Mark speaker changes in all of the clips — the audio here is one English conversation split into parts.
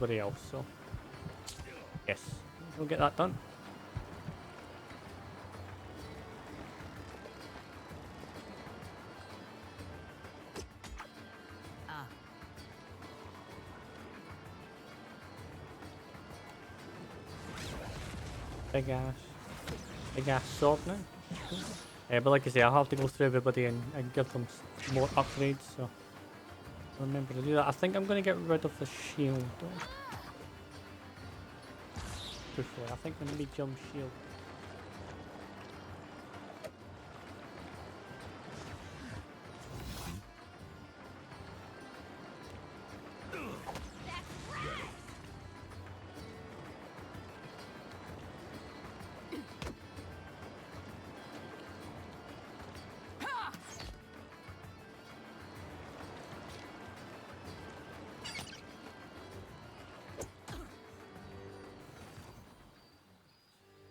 Speaker 1: everybody else, so yes, we'll get that done. Big ass sword now. But like I say, I'll have to go through everybody and give them more upgrades, so remember to do that. I think I'm going to get rid of the shield though. Before, I think the medium shield.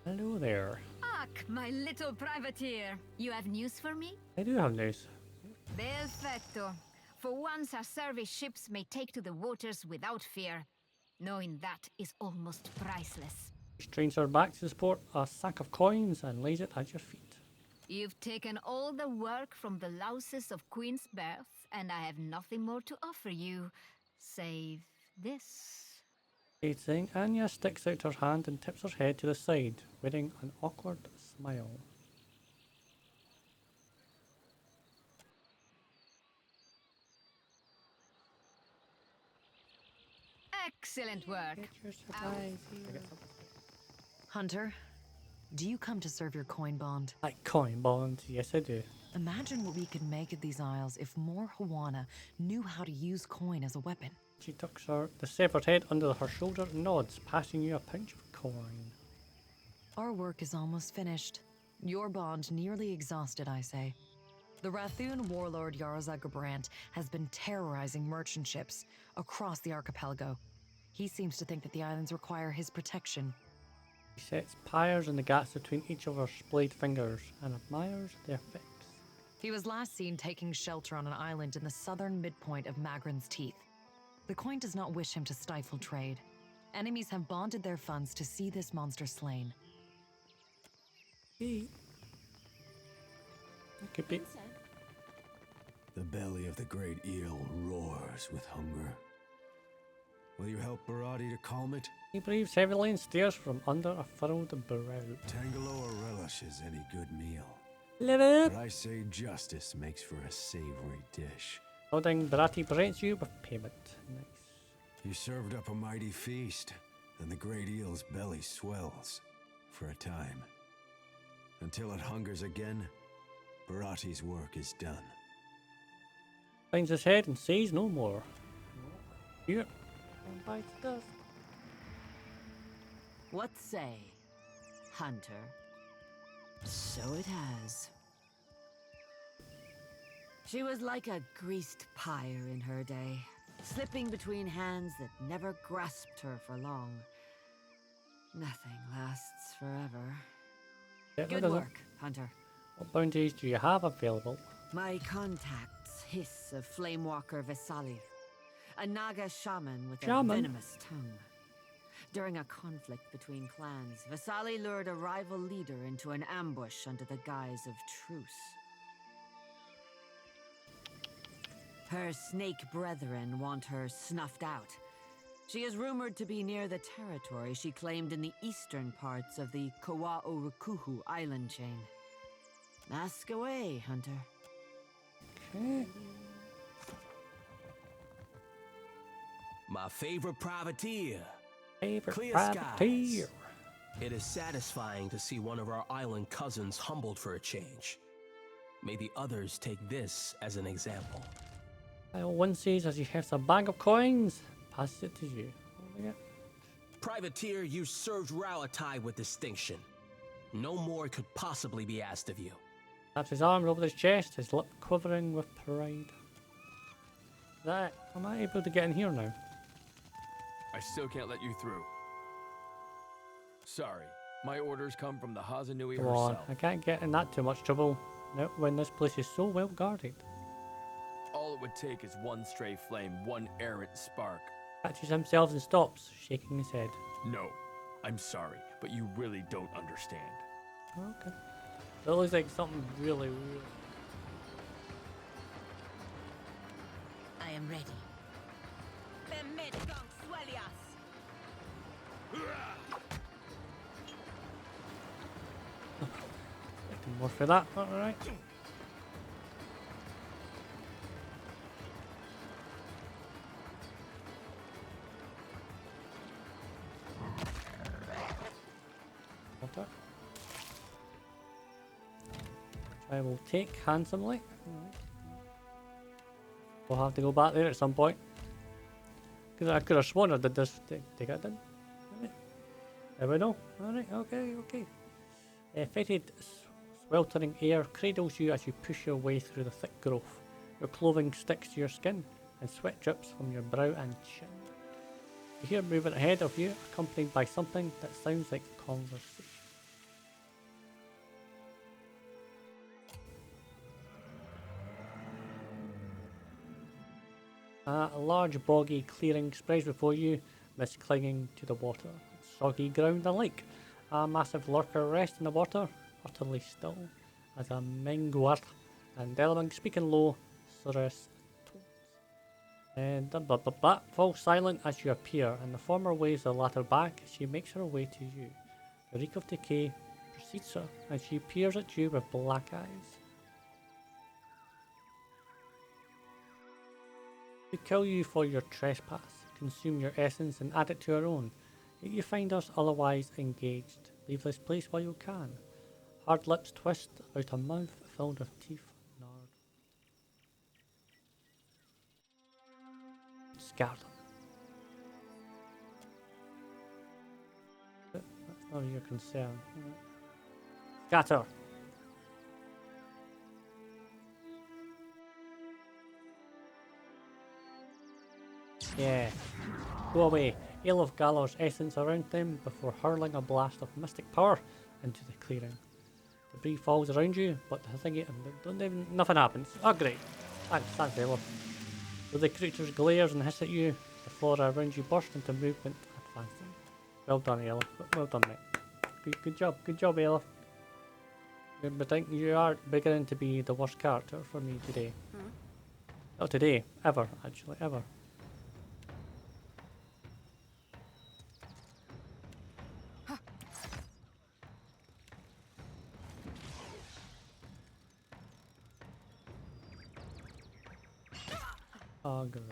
Speaker 1: Hello there.
Speaker 2: Ak, my little privateer. You have news for me?
Speaker 1: I do have news.
Speaker 2: Perfecto. For once, our service ships may take to the waters without fear. Knowing that is almost priceless.
Speaker 1: Stranger back to support a sack of coins and lays it at your feet.
Speaker 2: You've taken all the work from the louses of Queen's Birth, and I have nothing more to offer you, save this.
Speaker 1: Saying, Anya sticks out her hand and tips her head to the side, wearing an awkward smile.
Speaker 2: Excellent work.
Speaker 3: Hunter, do you come to serve your coin bond?
Speaker 1: Like coin bond, yes I do.
Speaker 3: Imagine what we could make of these isles if more Hawana knew how to use coin as a weapon.
Speaker 1: She tucks the severed head under her shoulder and nods, passing you a pinch of coin.
Speaker 3: Our work is almost finished. Your bond nearly exhausted, I say. The Rathun warlord Yarza Gabrant has been terrorizing merchant ships across the archipelago. He seems to think that the islands require his protection.
Speaker 1: He sets pyres in the gaps between each of her splayed fingers and admires their fix.
Speaker 3: He was last seen taking shelter on an island in the southern midpoint of Magran's Teeth. The coin does not wish him to stifle trade. Enemies have bonded their funds to see this monster slain.
Speaker 1: It could be.
Speaker 4: The belly of the great eel roars with hunger. Will you help Barati to calm it?
Speaker 1: He breathes heavily and stares from under a furrowed brow.
Speaker 4: Tangaloa relishes any good meal.
Speaker 1: But
Speaker 4: But I say justice makes for a savory dish.
Speaker 1: nodding, Barati presents you with payment. Nice.
Speaker 4: You served up a mighty feast, and the great eel's belly swells. For a time. Until it hungers again, Barati's work is done.
Speaker 1: Finds his head and says no more. Here. And bites dust.
Speaker 5: What say, Hunter? So it has. She was like a greased pyre in her day, slipping between hands that never grasped her for long. Nothing lasts forever.
Speaker 1: Yeah,
Speaker 5: Good work, Hunter.
Speaker 1: What bounties do you have available?
Speaker 5: My contacts hiss of Flamewalker Vesali, a Naga shaman with a venomous tongue. During a conflict between clans, Vesali lured a rival leader into an ambush under the guise of truce. Her snake brethren want her snuffed out. She is rumored to be near the territory she claimed in the eastern parts of the Kawa'orukuhu island chain. Ask away, Hunter.
Speaker 1: Okay.
Speaker 6: My favorite privateer.
Speaker 1: Favorite
Speaker 6: Clear
Speaker 1: privateer.
Speaker 6: skies. It is satisfying to see one of our island cousins humbled for a change. May the others take this as an example.
Speaker 1: One says as he hefts a bag of coins, passes it to you.
Speaker 6: Privateer, you served Rauatai with distinction. No more could possibly be asked of you.
Speaker 1: Taps his arm over his chest, his lip quivering with pride. That, am I able to get in here now?
Speaker 7: I still can't let you through. Sorry, my orders come from the Hazanui
Speaker 1: Come on,
Speaker 7: herself.
Speaker 1: I can't get in that too much trouble. Not when this place is so well guarded.
Speaker 7: All it would take is one stray flame, one errant spark.
Speaker 1: Catches himself and stops, shaking his head.
Speaker 7: No, I'm sorry, but you really don't understand.
Speaker 1: Okay. That looks like something really, really...
Speaker 5: I am ready.
Speaker 1: Expecting more for that, alright. Water. Which I will take handsomely. Alright. We'll have to go back there at some point. Because I could have sworn I did this. Take it in. Alright. There we go. Alright, okay, okay. Fetid, sweltering air cradles you as you push your way through the thick growth. Your clothing sticks to your skin, and sweat drips from your brow and chin. You hear movement ahead of you, accompanied by something that sounds like conversation. A large boggy clearing spreads before you, mist clinging to the water. Soggy ground alike. A massive lurker rests in the water, utterly still, as a Mingwar and Delving speaking low, Surus tones. And that falls silent as you appear, and the former waves the latter back as she makes her way to you. The reek of decay precedes her, and she peers at you with black eyes. To kill you for your trespass, consume your essence and add it to her own, yet you find us otherwise engaged. Leave this place while you can. Hard lips twist out a mouth filled with teeth gnarled. Scatter. That's none of your concern. Scatter. Yeah. Go away. Ale of Galar's essence around them before hurling a blast of mystic power into the clearing. Debris falls around you, but nothing happens. Oh great. Thanks Ale. Though the creature's glares and hiss at you, the flora around you burst into movement, advancing. Well done, Ale. Well done, mate. Good job, Ale. But I think you are beginning to be the worst character for me today. Not today, ever, actually, ever. Oh, great.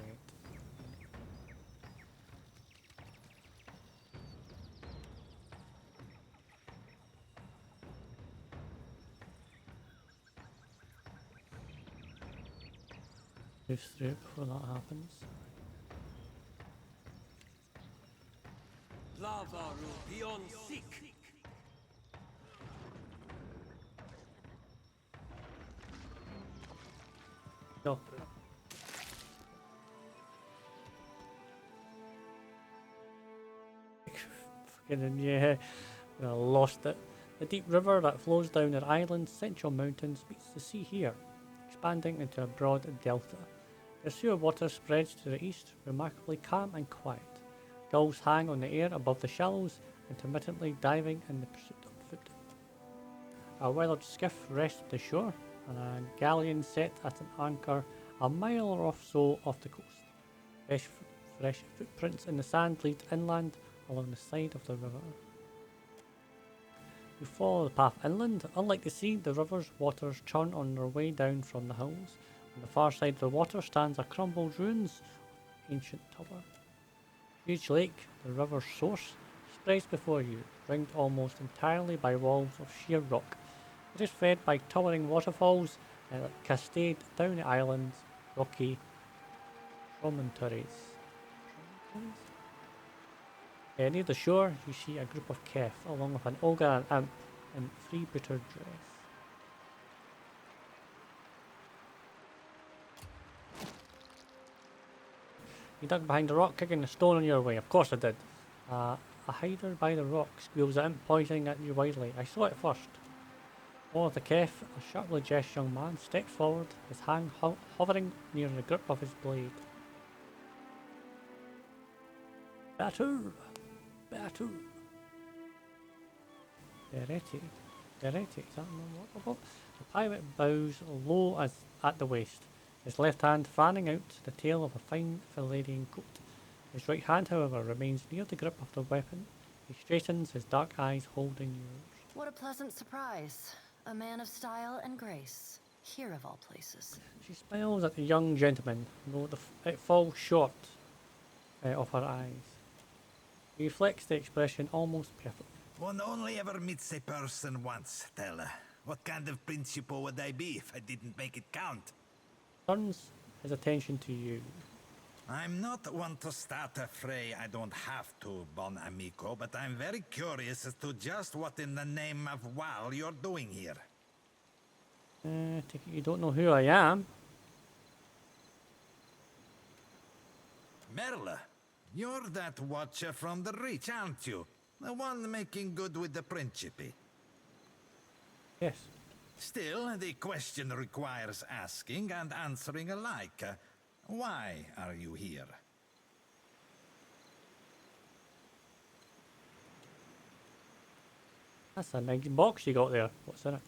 Speaker 1: Move through before that happens. No. Fucking yeah, I lost it. The deep river that flows down our island's central mountains meets the sea here, expanding into a broad delta. The sewer water spreads to the east, remarkably calm and quiet. Gulls hang on the air above the shallows, intermittently diving in the pursuit of food. A weathered skiff rests at the shore, and a galleon set at an anchor a mile or so off the coast. Fresh footprints in the sand lead inland along the side of the river. You follow the path inland. Unlike the sea, the river's waters churn on their way down from the hills. On the far side of the water stands a crumbled ruins of ancient tower. Huge lake, the river's source, spreads before you, ringed almost entirely by walls of sheer rock. It is fed by towering waterfalls that cascade down the island's rocky promontories. Near the shore, you see a group of Kef, along with an ogre and imp in freebooter dress. You dug behind the rock, kicking a stone on your way. Of course I did. A hider by the rock squeals the imp, pointing at you wildly. I saw it first. One of the Kef, a sharply dressed young man, steps forward, his hand hovering near the grip of his blade. Batter. Batter. Bereti. Bereti. Is that unlockable? The pirate bows low as at the waist, his left hand fanning out the tail of a fine Valerian coat. His right hand, however, remains near the grip of the weapon. He straightens, his dark eyes holding yours.
Speaker 3: What a pleasant surprise. A man of style and grace. Here of all places.
Speaker 1: She smiles at the young gentleman, though it falls short of her eyes. He reflects the expression almost perfectly.
Speaker 8: One only ever meets a person once, Stella. What kind of principal would I be if I didn't make it count?
Speaker 1: Turns his attention to you.
Speaker 8: I'm not one to start a fray I don't have to, bon amico, but I'm very curious as to just what in the name of WoW you're doing here.
Speaker 1: Take it you don't know who I am.
Speaker 8: Merle, you're that watcher from the Reach, aren't you? The one making good with the Principe.
Speaker 1: Yes.
Speaker 8: Still, the question requires asking and answering alike. Why are you here?
Speaker 1: That's a nice box you got there. What's in it?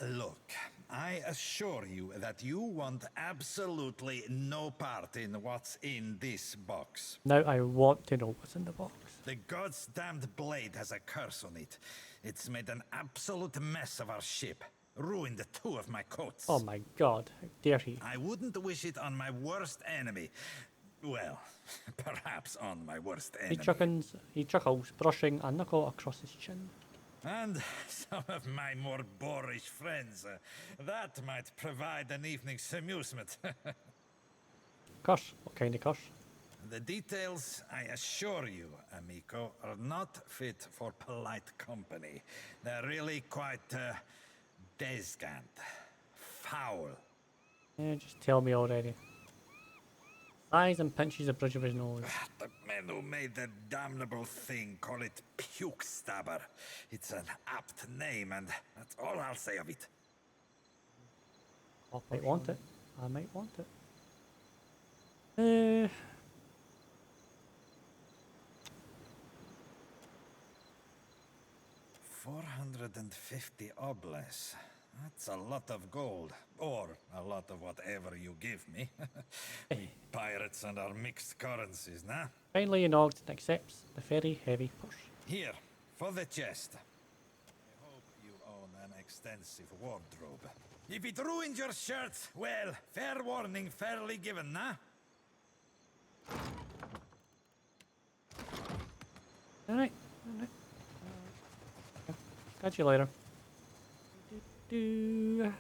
Speaker 8: Look, I assure you that you want absolutely no part in what's in this box.
Speaker 1: Now I want to know what's in the box.
Speaker 8: The god's damned blade has a curse on it. It's made an absolute mess of our ship. Ruined 2 of my coats.
Speaker 1: Oh my god, how dare he.
Speaker 8: I wouldn't wish it on my worst enemy. Well, perhaps on my worst enemy.
Speaker 1: He chuckles, brushing a knuckle across his chin.
Speaker 8: And some of my more boorish friends. That might provide an evening's amusement.
Speaker 1: Curse? What kind of curse?
Speaker 8: The details, I assure you, amico, are not fit for polite company. They're really quite, descant. Foul.
Speaker 1: Yeah, just tell me already. Sighs and pinches the bridge of his nose.
Speaker 8: The men who made that damnable thing call it puke stabber. It's an apt name, and that's all I'll say of it.
Speaker 1: I might want it. I might want it.
Speaker 8: 450 obles. That's a lot of gold. Or a lot of whatever you give me. We pirates and our mixed currencies, nah?
Speaker 1: Finally he nods and accepts the very heavy purse.
Speaker 8: Here, for the chest. I hope you own an extensive wardrobe. If it ruins your shirt, well, fair warning fairly given, nah?
Speaker 1: Alright, alright. Catch you later. You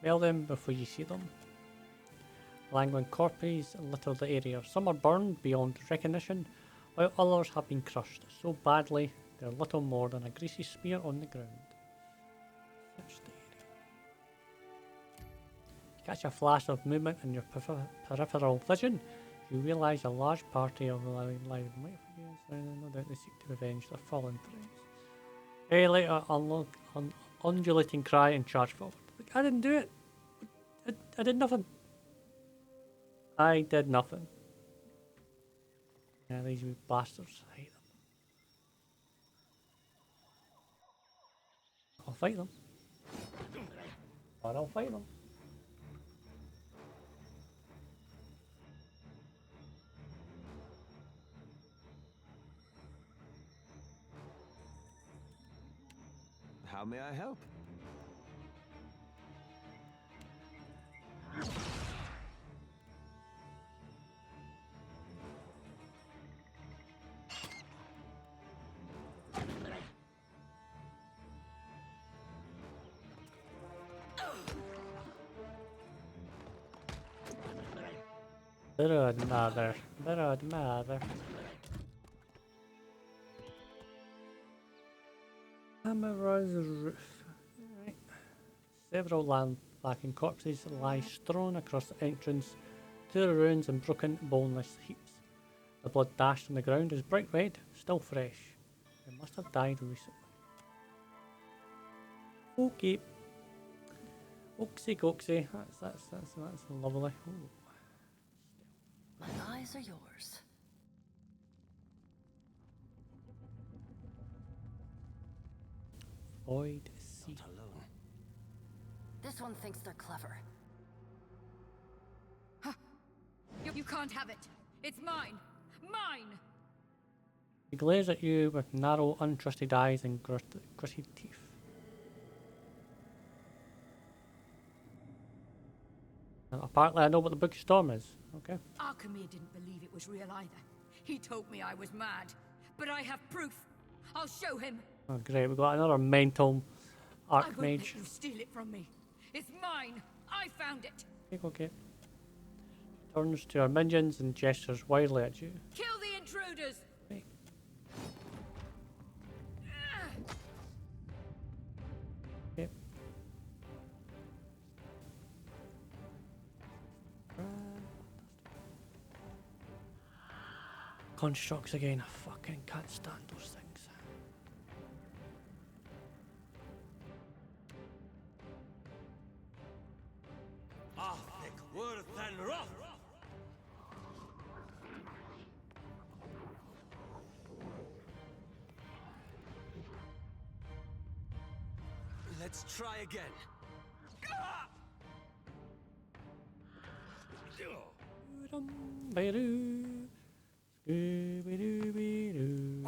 Speaker 1: smell them before you see them. Languid corpses litter the area. Some are burned beyond recognition, while others have been crushed so badly they're little more than a greasy smear on the ground. Search the area. You catch a flash of movement in your peripheral vision. You realise a large party of live might no doubt they seek to avenge their fallen friends. Hey, later, undulating cry and charge forward. Like, I didn't do it. I did nothing. I did nothing. Yeah, these wee bastards. I hate them. I'll fight them. Or I'll fight them.
Speaker 4: How may I help?
Speaker 1: Blood mother. Blood mother. Amira's roof. Right. Several land-lacking corpses lie strewn across the entrance to the ruins in broken, boneless heaps. The blood dashed on the ground is bright red, still fresh. It must have died recently. Okay. Oaksy goaksy. That's lovely. Ooh.
Speaker 9: My eyes are yours.
Speaker 1: Void Sea.
Speaker 6: Not alone.
Speaker 9: This one thinks they're clever.
Speaker 10: You can't have it. It's mine. Mine!
Speaker 1: He glares at you with narrow, untrusted eyes and gritty teeth. And apparently I know what the Book of Storm is. Okay.
Speaker 10: Arkhamir didn't believe it was real either. He told me I was mad. But I have proof. I'll show him.
Speaker 1: Oh great, we've got another mental
Speaker 10: I won't let
Speaker 1: archmage.
Speaker 10: you steal it from me. It's mine. I found it.
Speaker 1: Okay. Turns to our minions and gestures wildly at you.
Speaker 10: Kill the intruders.
Speaker 1: Right. Okay. Constructs again. I fucking can't stand those things.
Speaker 6: Let's try again.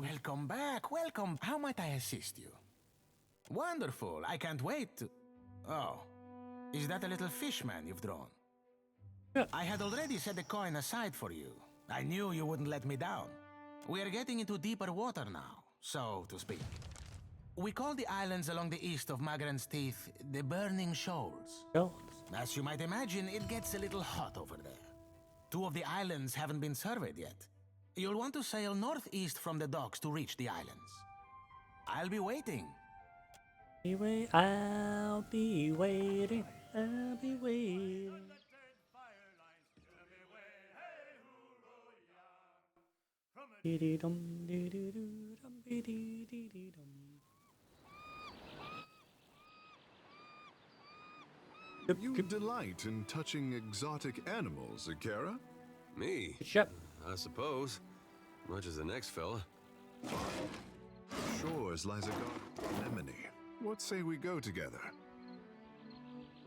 Speaker 11: Welcome back, welcome. How might I assist you? Wonderful, I can't wait to... Oh, is that a little fishman you've drawn?
Speaker 1: Yeah.
Speaker 11: I had already set the coin aside for you. I knew you wouldn't let me down. We are getting into deeper water now, so to speak. We call the islands along the east of Magran's Teeth the Burning Shoals. As you might imagine, it gets a little hot over there. 2 of the islands haven't been surveyed yet. You'll want to sail northeast from the docks to reach the islands. I'll be waiting.
Speaker 1: I'll be waiting. I'll be waiting.
Speaker 12: You delight in touching exotic animals, Eora?
Speaker 4: Me?
Speaker 1: Ship.
Speaker 4: I suppose. Much as the next fella.
Speaker 12: Shores lies a garden anemone. What say we go together?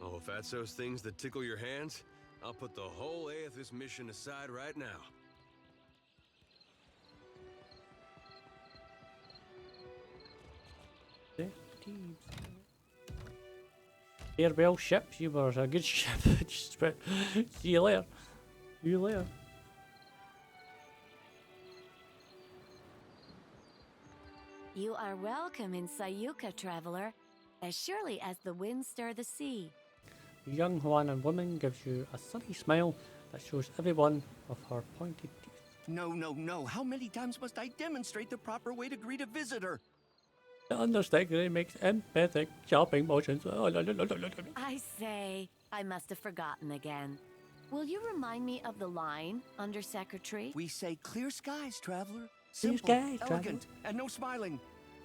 Speaker 4: Oh, if that's those things that tickle your hands, I'll put the whole Aethys mission aside right now.
Speaker 1: Farewell ship, you were a good ship. See you later. See you later.
Speaker 13: You are welcome in Sayuka, traveler, as surely as the winds stir the sea.
Speaker 1: The young Hawaiian woman gives you a sunny smile that shows every one of her pointed teeth.
Speaker 14: No. How many times must I demonstrate the proper way to greet a visitor?
Speaker 1: The understatement makes empathic chopping motions.
Speaker 13: I say, I must have forgotten again. Will you remind me of the line, Undersecretary?
Speaker 14: We say clear skies, traveler.
Speaker 1: Clear
Speaker 14: Simple,
Speaker 1: skies,
Speaker 14: elegant,
Speaker 1: traveler.
Speaker 14: and no smiling.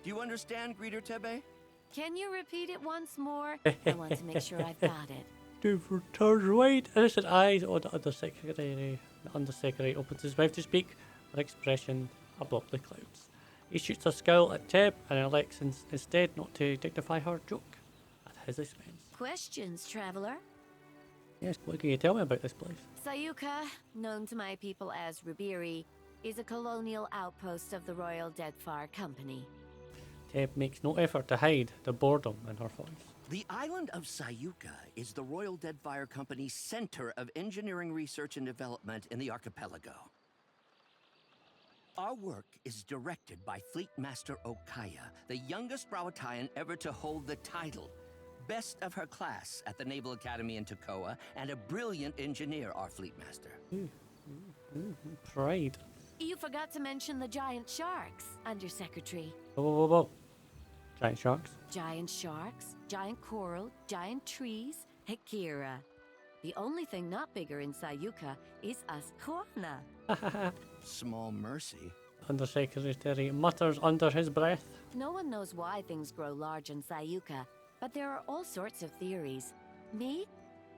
Speaker 14: Do you understand, Greeter Tebe?
Speaker 13: Can you repeat it once more? I want to make sure I've got it.
Speaker 1: Dude turns right, innocent eyes on the undersecretary. The undersecretary opens his mouth to speak, with expression abruptly clouds. He shoots a scowl at Teb and elects instead not to dignify her joke at his expense.
Speaker 13: Questions, traveler?
Speaker 1: Yes, what can you tell me about this place?
Speaker 13: Sayuka, known to my people as Ribiri, is a colonial outpost of the Royal Deadfire Company.
Speaker 1: Teb makes no effort to hide the boredom in her voice.
Speaker 14: The island of Sayuka is the Royal Deadfire Company's center of engineering research and development in the archipelago. Our work is directed by Fleet Master Okaya, the youngest Rawatayan ever to hold the title. Best of her class at the Naval Academy in Tokoa, and a brilliant engineer, our Fleet Master.
Speaker 1: Pride.
Speaker 13: You forgot to mention the giant sharks, Undersecretary.
Speaker 1: Whoa. Giant sharks?
Speaker 13: Giant sharks, giant coral, giant trees, Eora. The only thing not bigger in Sayuka is us koana.
Speaker 14: Small mercy.
Speaker 1: Undersecretary mutters under his breath.
Speaker 13: No one knows why things grow large in Sayuka, but there are all sorts of theories. Me?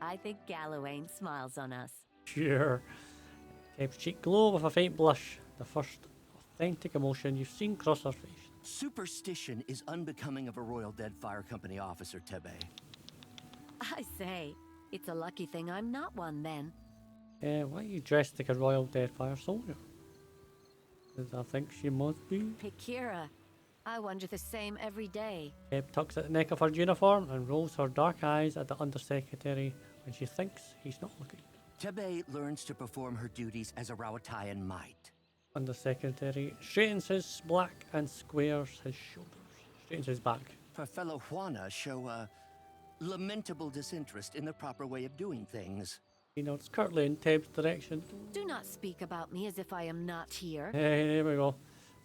Speaker 13: I think Gallowayne smiles on us.
Speaker 1: Sure. Teb's cheek glow with a faint blush, the first authentic emotion you've seen cross her face.
Speaker 14: Superstition is unbecoming of a Royal Deadfire Company officer, Tebe.
Speaker 13: I say, it's a lucky thing I'm not one then.
Speaker 1: Why are you dressed like a Royal Deadfire soldier? Because I think she must be.
Speaker 13: Kira, I wonder the same every day.
Speaker 1: Teb tucks at the neck of her uniform and rolls her dark eyes at the Undersecretary when she thinks he's not looking.
Speaker 14: Tebe learns to perform her duties as a Rawatayan might.
Speaker 1: Undersecretary straightens his black and squares his shoulders. Straightens his back.
Speaker 14: Her fellow Juana show a lamentable disinterest in the proper way of doing things.
Speaker 1: He nods curtly in Teb's direction.
Speaker 13: Do not speak about me as if I am not here.
Speaker 1: Hey, there we go.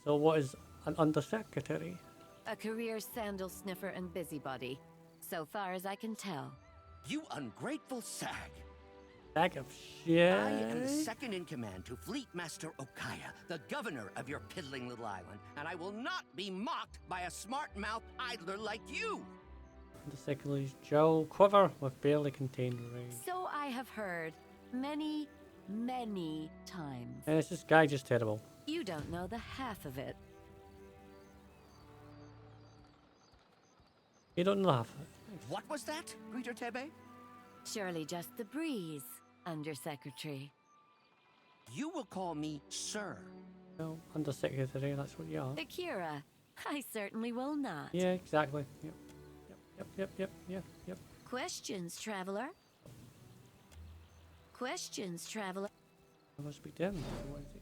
Speaker 1: So what is an Undersecretary?
Speaker 13: A career sandal sniffer and busybody, so far as I can tell.
Speaker 14: You ungrateful sag!
Speaker 1: Bag of shit.
Speaker 14: I am the second in command to Fleet Master Okaya, the governor of your piddling little island, and I will not be mocked by a smart-mouthed idler like you!
Speaker 1: The secretary's jaw quiver with barely contained rage.
Speaker 13: So I have heard many, many times.
Speaker 1: And it's this guy just terrible.
Speaker 13: You don't know the half of it.
Speaker 1: You don't know half of it.
Speaker 14: What was that, Greeter Tebe?
Speaker 13: Surely just the breeze, Undersecretary.
Speaker 14: You will call me Sir.
Speaker 1: No, Undersecretary, that's what you are.
Speaker 13: Akira, I certainly will not.
Speaker 1: Yeah, exactly. Yep.
Speaker 13: Questions, traveler? Questions, traveler?
Speaker 1: I must be dim. What is it?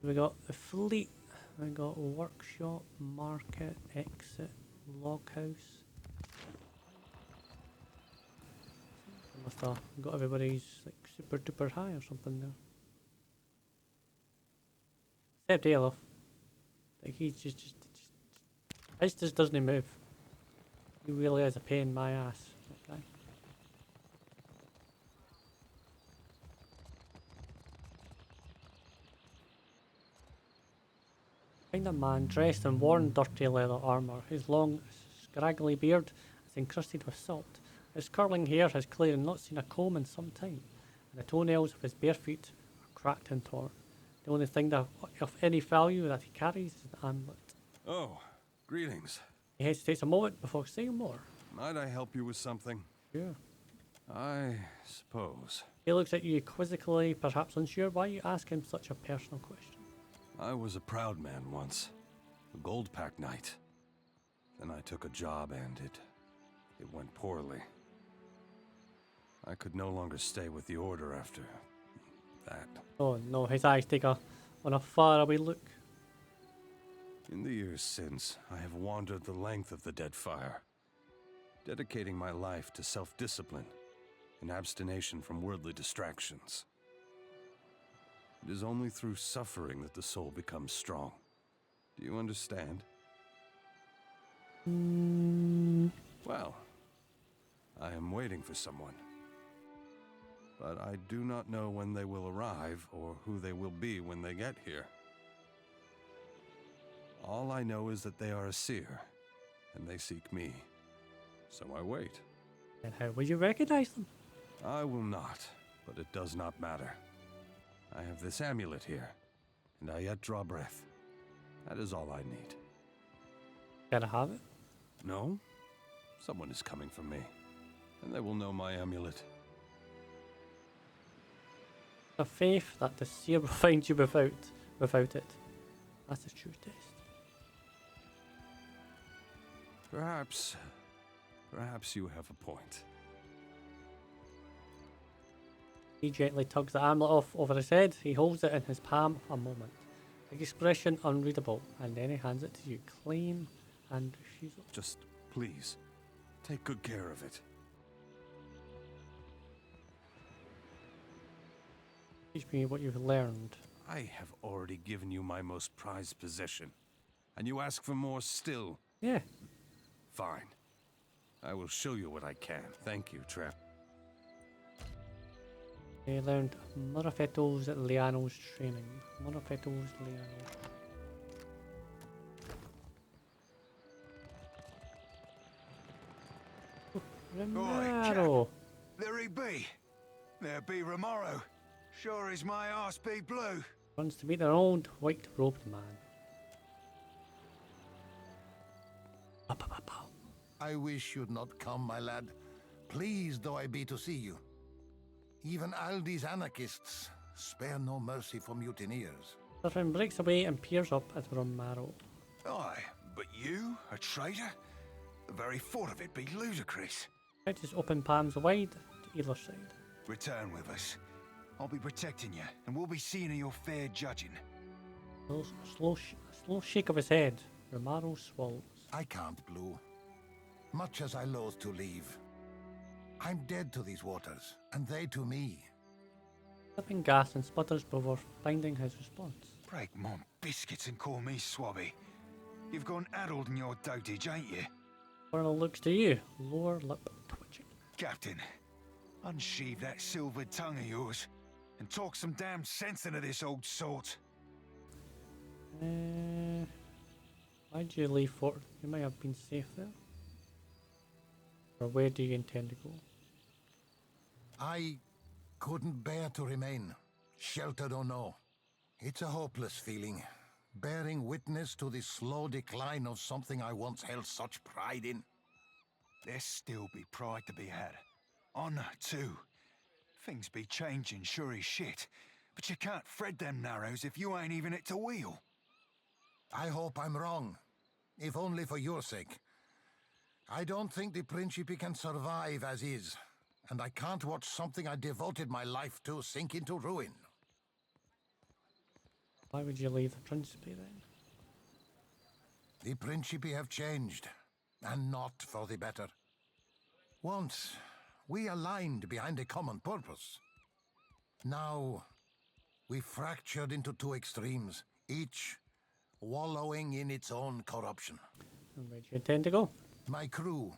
Speaker 1: We got the fleet. We got workshop, market, exit, loghouse. I must have got everybody's like super duper high or something there. Except Alof. Like he's just his just doesn't move. He really is a pain in my ass. Okay. Find a man dressed in worn, dirty leather armour. His long, scraggly beard is encrusted with salt. His curling hair has clearly not seen a comb in some time, and the toenails of his bare feet are cracked and torn. The only thing that of any value that he carries is an amulet.
Speaker 12: Oh, greetings.
Speaker 1: He hesitates a moment before saying more.
Speaker 12: Might I help you with something?
Speaker 1: Sure.
Speaker 12: I suppose.
Speaker 1: He looks at you quizzically, perhaps unsure why you ask him such a personal question.
Speaker 12: I was a proud man once. A gold pack knight. Then I took a job and it went poorly. I could no longer stay with the Order after that.
Speaker 1: Oh no, his eyes take on a faraway look.
Speaker 12: In the years since, I have wandered the length of the Deadfire, dedicating my life to self-discipline and abstination from worldly distractions. It is only through suffering that the soul becomes strong. Do you understand? Well, I am waiting for someone. But I do not know when they will arrive or who they will be when they get here. All I know is that they are a seer, and they seek me. So I wait.
Speaker 1: And how will you recognize them?
Speaker 12: I will not, but it does not matter. I have this amulet here, and I yet draw breath. That is all I need.
Speaker 1: Gotta have it?
Speaker 12: No? Someone is coming for me, and they will know my amulet.
Speaker 1: A faith that the seer will find you without it. That's the true test.
Speaker 12: Perhaps you have a point.
Speaker 1: He gently tugs the amulet off over his head. He holds it in his palm for a moment. Expression unreadable, and then he hands it to you. Claim and refusal.
Speaker 12: Just please, take good care of it.
Speaker 1: Teach me what you've learned.
Speaker 12: I have already given you my most prized possession, and you ask for more still.
Speaker 1: Yeah.
Speaker 12: Fine. I will show you what I can. Thank you, Trap.
Speaker 1: He learned Murafeto's Liano's training. Murafeto's Liano. Romaro.
Speaker 15: There he be. There be Romaro. Sure as my arse be blue.
Speaker 1: Wants to meet an old white-robed man.
Speaker 16: I wish you'd not come, my lad. Pleased though I be to see you. Even Aldi's anarchists spare no mercy for mutineers.
Speaker 1: Serafen breaks away and peers up at Romaro.
Speaker 15: Aye, but you, a traitor? The very thought of it be ludicrous.
Speaker 1: Spreads his open palms wide to either side.
Speaker 15: Return with us. I'll be protecting you, and we'll be seeing to your fair judging.
Speaker 1: Slow shake of his head. Romaro swallows.
Speaker 16: I can't, Blue. Much as I loathe to leave. I'm dead to these waters, and they to me.
Speaker 1: Slipping gas and sputters before finding his response.
Speaker 15: Break my biscuits and call me Swabby. You've gone addled in your dotage, ain't you?
Speaker 1: Colonel looks to you, lower lip twitching.
Speaker 15: Captain, unsheathe that silvered tongue of yours, and talk some damn sense into this old sort.
Speaker 1: Why'd you leave Fort? You might have been safe there. Or where do you intend to go?
Speaker 16: I couldn't bear to remain, sheltered or no. It's a hopeless feeling, bearing witness to the slow decline of something I once held such pride in.
Speaker 15: There still be pride to be had. Honor, too. Things be changing sure as shit, but you can't thread them narrows if you ain't even it to wheel.
Speaker 16: I hope I'm wrong, if only for your sake. I don't think the Principe can survive as is, and I can't watch something I devoted my life to sink into ruin.
Speaker 1: Why would you leave the Principe then?
Speaker 16: The Principe have changed, and not for the better. Once, we aligned behind a common purpose. Now, we fractured into two extremes, each wallowing in its own corruption.
Speaker 1: And where do you intend to go?
Speaker 16: My crew,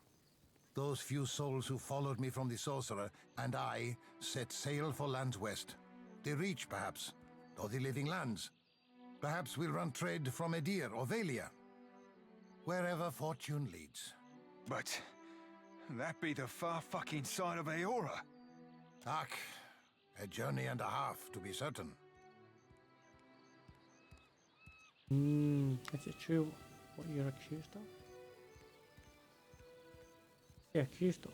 Speaker 16: those few souls who followed me from the Sorcerer, and I set sail for lands west. The Reach, perhaps, or the Living Lands. Perhaps we'll run trade from Edir or Valia. Wherever fortune leads.
Speaker 15: But that be the far fucking side of Eora.
Speaker 16: Ach, a journey and a half, to be certain.
Speaker 1: Is it true what you're accused of? What's he accused of?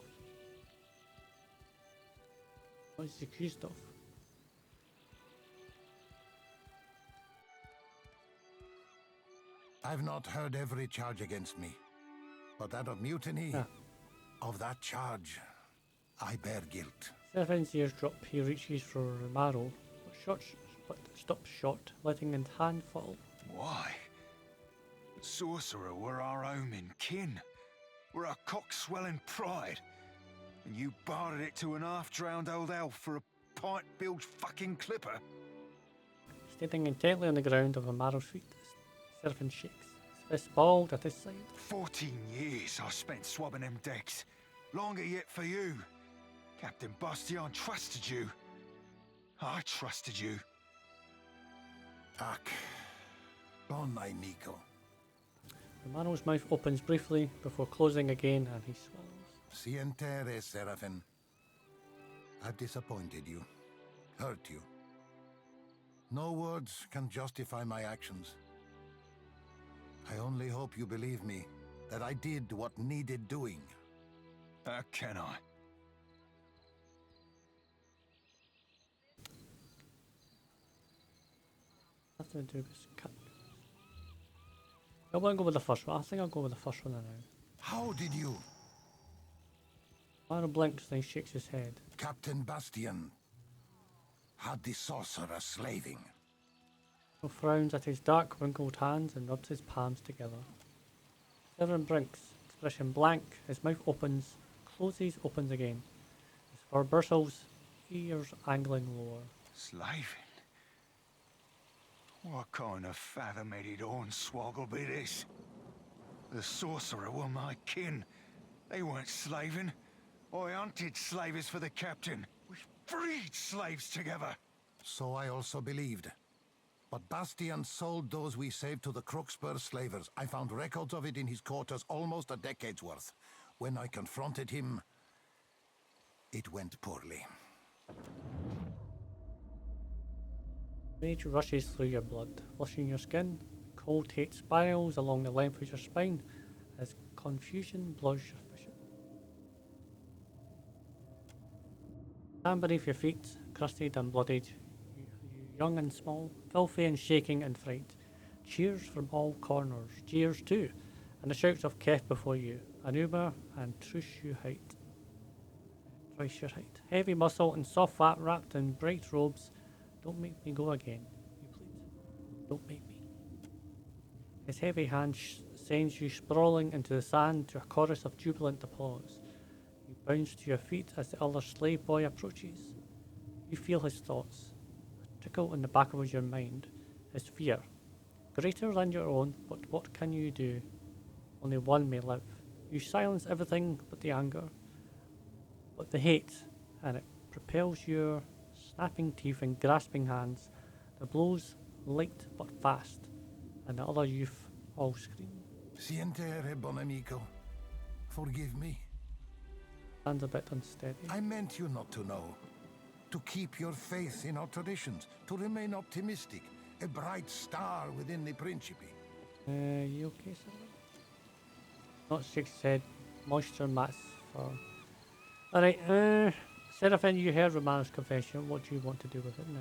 Speaker 1: What is he accused of?
Speaker 16: I've not heard every charge against me, but that of mutiny, of that charge, I bear guilt.
Speaker 1: Serafen's ears drop. He reaches for Romaro, but stops short, letting his hand fall.
Speaker 15: Why? The Sorcerer were our home in kin. We're our cock-swelling pride. And you bartered it to an half-drowned old elf for a pint-bilged fucking clipper.
Speaker 1: Standing intently on the ground of Romaro's feet, Serafen shakes, his fist balled at his side.
Speaker 15: 14 years I spent swabbing them decks. Longer yet for you. Captain Bastion trusted you. I trusted you.
Speaker 16: Ach, bon amico.
Speaker 1: Romaro's mouth opens briefly before closing again, and he swallows.
Speaker 16: Sientere, Serafen. I've disappointed you, hurt you. No words can justify my actions. I only hope you believe me, that I did what needed doing.
Speaker 15: How can I?
Speaker 1: Nothing to do with cut. I won't go with the first one. I think I'll go with the first one now.
Speaker 16: How did you?
Speaker 1: Romaro blinks, then shakes his head.
Speaker 16: Captain Bastion had the Sorcerer slaving.
Speaker 1: He frowns at his dark, wrinkled hands and rubs his palms together. Serafen blinks, expression blank. His mouth opens, closes, opens again. His fur bristles, ears angling lower.
Speaker 15: Slaving? What kind of fathom-headed hornswoggle be this? The Sorcerer were my kin. They weren't slaving. I hunted slavers for the captain. We freed slaves together.
Speaker 16: So I also believed. But Bastion sold those we saved to the Crooksburg slavers. I found records of it in his quarters, almost a decade's worth. When I confronted him, It went poorly.
Speaker 1: Rage rushes through your blood, flushing your skin. Cold hate spirals along the length of your spine as confusion blurs your vision. Stand beneath your feet, crusted and bloodied, you young and small, filthy and shaking in fright. Cheers from all corners, jeers too, and the shouts of Kef before you, Anuma and Trush you height. Thrice your height. Heavy muscle and soft fat wrapped in bright robes. Don't make me go again, you plead. Don't make me. His heavy hand sends you sprawling into the sand to a chorus of jubilant applause. You bounce to your feet as the other slave boy approaches. You feel his thoughts, a trickle in the back of your mind, his fear. Greater than your own, but what can you do? Only one may live. You silence everything but the anger, but the hate, and it propels your snapping teeth and grasping hands. The blows light but fast, and the other youth all scream.
Speaker 16: Sientere, bon amico. Forgive me.
Speaker 1: Stands a bit unsteady.
Speaker 16: I meant you not to know. To keep your faith in our traditions. To remain optimistic. A bright star within the Principe.
Speaker 1: You okay, sir? Not shakes his head. Moisture mats for... Alright, Serafen, you heard Romano's confession. What do you want to do with it now?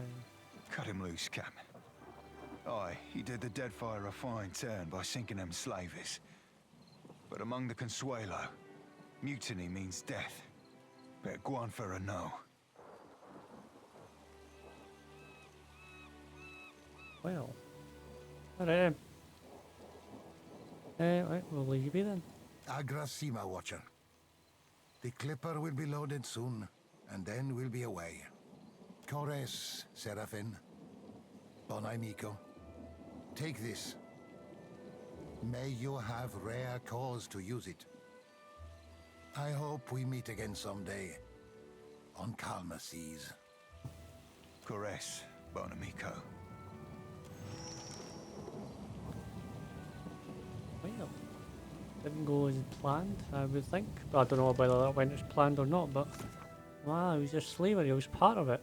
Speaker 15: Cut him loose, Cap. Aye, he did the Deadfire a fine turn by sinking them slavies. But among the Consuelo, mutiny means death. Better go on for a no.
Speaker 1: Well, alright. Right, we'll leave you be then.
Speaker 16: Agrasima, Watcher. The Clipper will be loaded soon, and then we'll be away. Cores, Serafen. Bon amico. Take this. May you have rare cause to use it. I hope we meet again someday. On calmer seas.
Speaker 15: Cores, bon amico.
Speaker 1: Well, didn't go as planned, I would think. But I don't know whether that went as planned or not, but wow, it was just slavery, it was part of it.